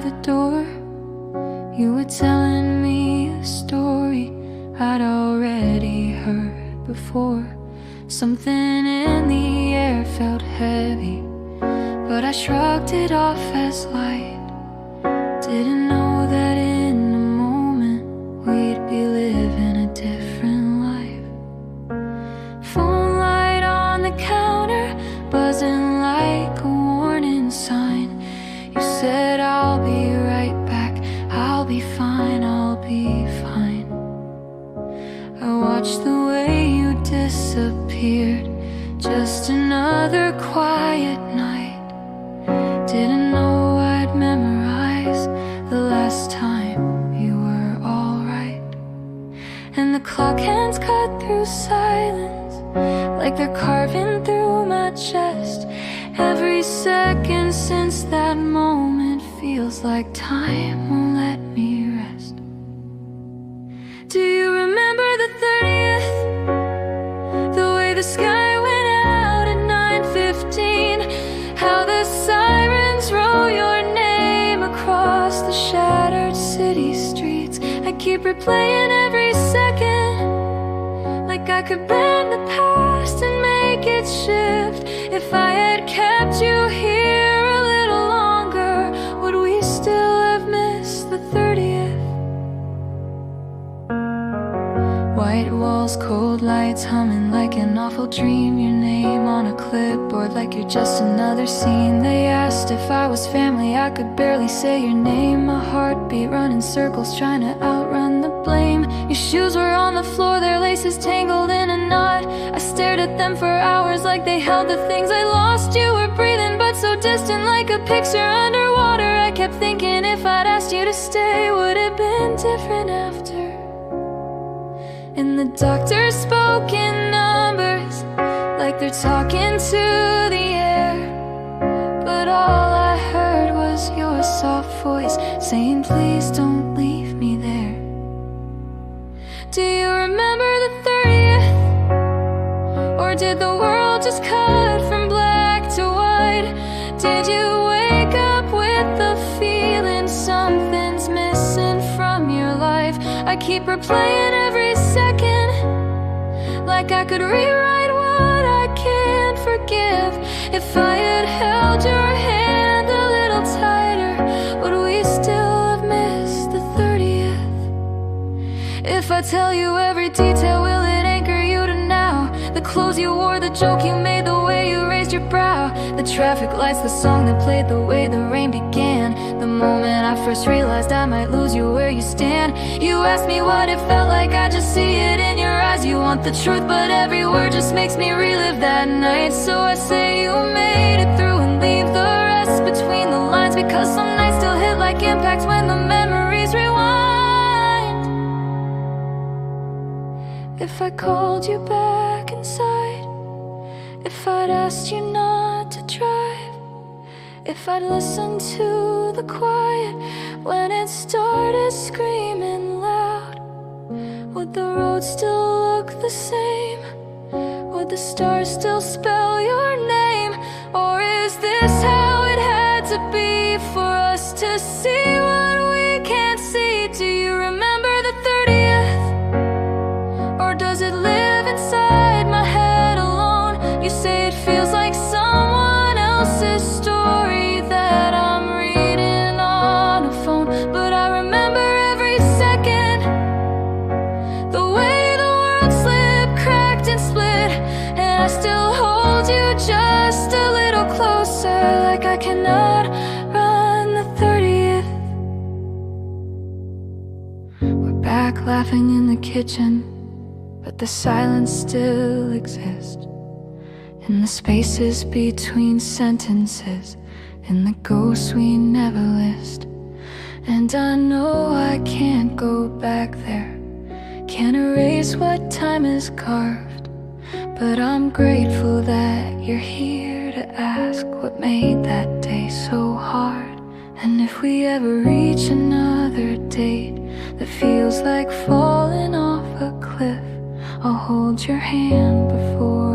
by the door. You were telling me a story I'd already heard before. Something in the air felt heavy, but I shrugged it off as light. Didn't know that in a moment we'd be living a different life. Phone light on the counter, buzzing like a warning sign. You said I'll be right back, I'll be fine, I'll be fine. I watched the way you disappeared, just another quiet night. Didn't know I'd memorize the last time you were alright. And the clock hands cut through silence, like they're carving through my chest. Every second since that moment feels like time won't let me rest. Do you remember the 30th? The way the sky went out at 9:15, how the sirens roll your name across the shattered city streets. I keep replaying every second, like I could bend the past and make it shift. If I had kept you here a little longer, would we still have missed the 30th? White walls, cold lights, humming like an awful dream. Your name on a clipboard like you're just another scene. They asked if I was family, I could barely say your name. My heartbeat running circles, trying to outrun the blame. Your shoes were on the floor, their laces tangled in a knot. I stared at them for hours like they held the things I lost. You were breathing but so distant, like a picture underwater. I kept thinking if I'd asked you to stay, would it been different after? And the doctor spoke in numbers, like they're talking to the air. But all I heard was your soft voice saying, please don't leave me there. Do you remember the 30th? Or did the world just cut from black to white? Did you wake up with the feeling something's missing from your life? I keep replaying every second, like I could rewrite what I can't forgive. If I had held your hand a little tighter, would we still have missed the 30th? If I tell you every detail, will it anchor you to now? The clothes you wore, the joke you made, the way you raised your brow, the traffic lights, the song that played, the way the rain began. The moment I first realized I might lose you where you stand. You asked me what it felt like, I just see it in your eyes. You want the truth, but every word just makes me relive that night. So I say you made it through and leave the rest between the lines, because some nights still hit like impact when the memories rewind. If I called you back inside, if I'd asked you not to drive, if I'd listened to the quiet when it started screaming loud, would the road still look the same? Would the stars still spell your name? Or is this how it had to be for us to see what we can't see? Do you remember the 30th? Or does it live inside my head alone? You say it feels like someone else's story that I'm reading on a phone, but I remember every second, the way the world slipped, cracked and split. And I still hold you just a little closer, like I cannot run the 30th. We're back laughing in the kitchen, but the silence still exists. In the spaces between sentences, in the ghosts we never list. And I know I can't go back there, can't erase what time has carved, but I'm grateful that you're here to ask what made that day so hard. And if we ever reach another date that feels like falling off a cliff, I'll hold your hand before